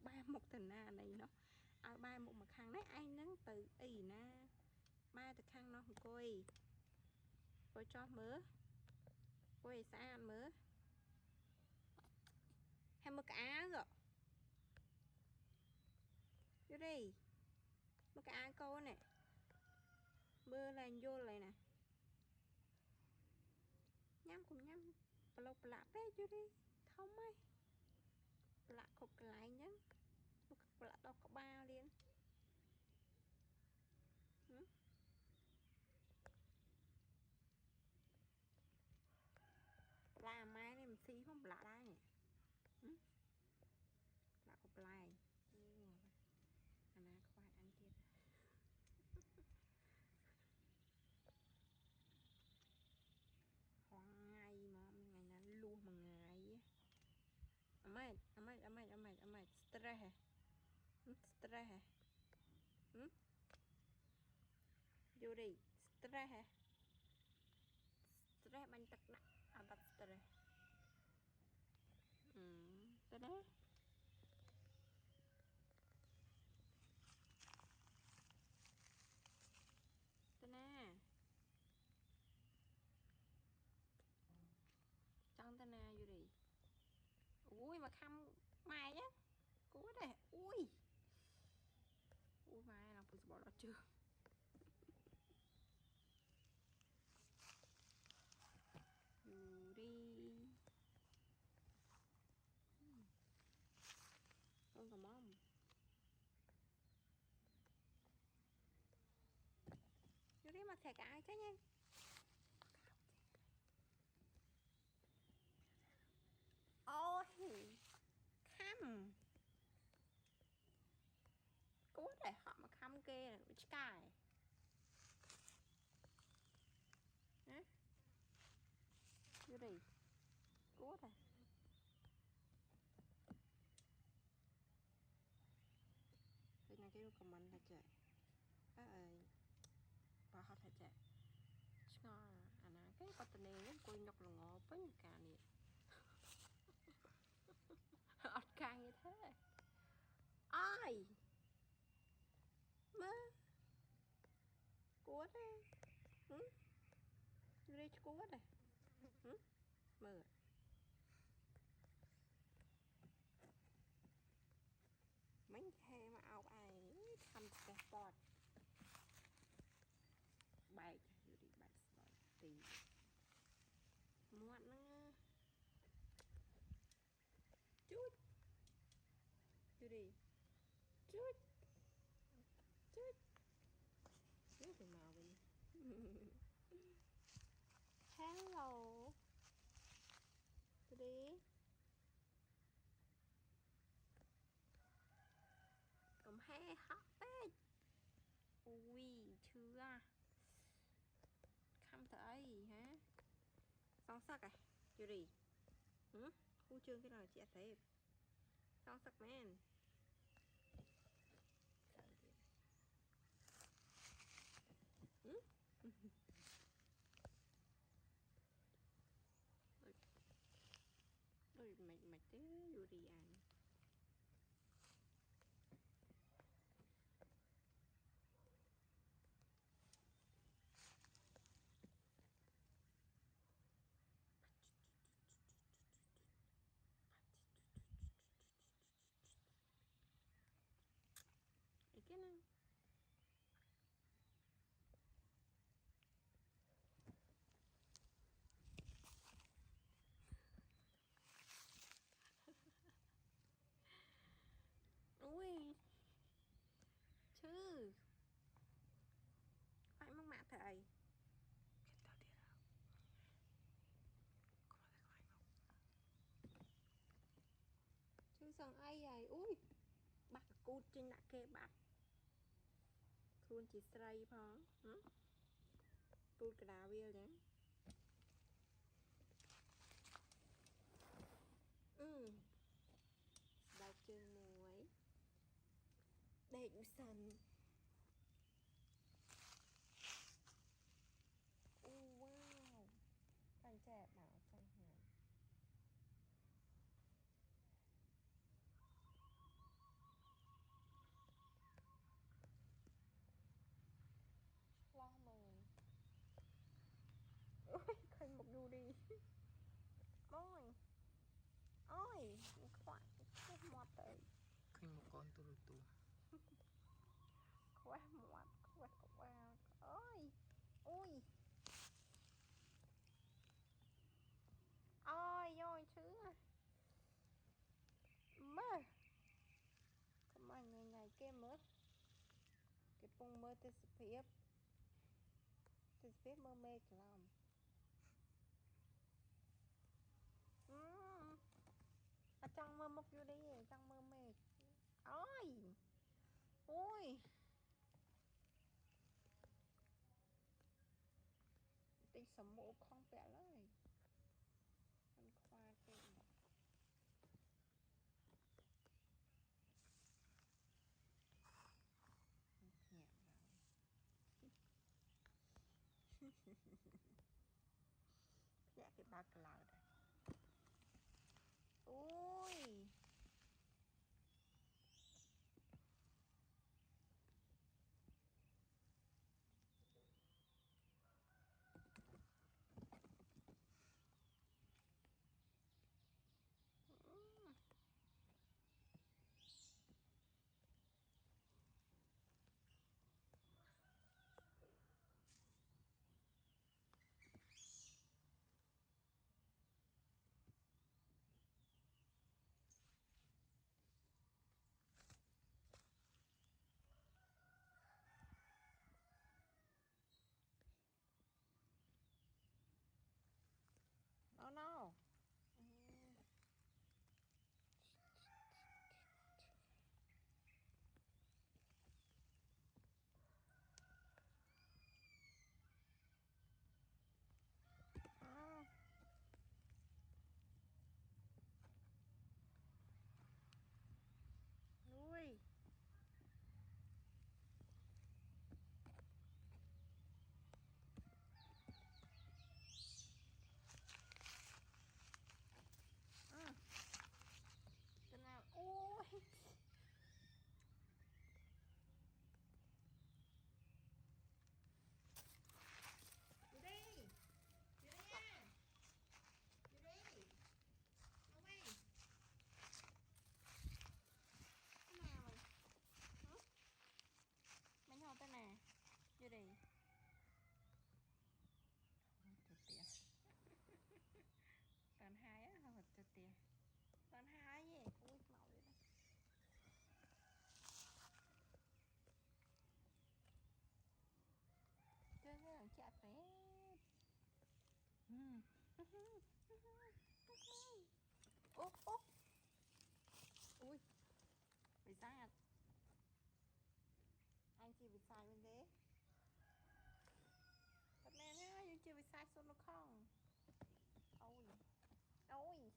ba một tuần na này nó ai ba một mà khăn đấy anh nắng từ ý na ba từ khăn nó coi cho mớ coi xa ăn mớ hay mực cá rồi vô đi mực cá câu này mưa lên vô lại nè nhắm cùng nhắm lộc lạ bé vô đi không ấy lạ cục lại nhá mực lạ đâu có ba liền làm mai này mình xí không lạ đây lạ cục lại anh à có ai ăn kia hoang ngày mà ngày nào luôn mà ngày amai stress vô đi stress bánh tật nặng bắt stress stress nè trong tên nè vô đi ui mà khăm mày nhá cố đây ui mai làm phụ bỏ đó chưa vô đi không có mong vô đi mà thẻ cả ai chứ nha ôi khăm cố để họ mà khăm kê là cái cài hả vô đi cố đây cái này cái comment là chạy ơi bà họ phải chạy ngon anh à cái con tên này cô nhọc là ngọt với những cả này ọt càng như thế ai mơ cuốn đây đi cuốn đây mơ mấy thề mà ao ai thăm cái sport bài đi bài sport thì muộn nó chút vô đi chút thì màu đi hello vô đi cầm he hot bed ui chưa không thấy hả xong sắc à vô đi khu trương cái nào chị thấy xong sắc men rồi mày té vô đi ăn cái nào ui chứ phải mong mạ thầy chứ xong ai vậy ui bắt cút trên đã kê bắt khuôn chỉ sray phong cút cái đá viên nhé đau chân muối để đủ sần wow con trẻ bảo trong hàng Ôi. Ôi, khoan cái mọt tới. Khinh một con tu tu. Quá mọt, quá. Ôi. Ui. Ôi chứ. Mơ. Không ai ngày kia mơ. Cái bông mơ tới sự phiếp. Tới sự phiếp mơ mê cái lòng. Chẳng mơ mốc vô đi, chẳng mơ mê. Ôi. Ui. Tình sấm mộ không bẻ lời. Con khoa tên. Nhẹm vào. Dạ cái ba cái lào đây. Ui. No. Ui. Cái nào. Ui. Vô đi. Vô đi nha. Vô đi. Vô đi. Cái nào mày? Hả? Mày hỏi tao nè. Vô đi. Cho tiền. Còn hai á, hả cho tiền. Còn hai gì? Ui, màu vậy đó. Chơi cái thằng chạ phép. Ô. Ui. Bị sai. Anh chị bị sai bên đấy. Thật nè nhá, anh chị bị sai xuống nó không. Ôi. Ôi.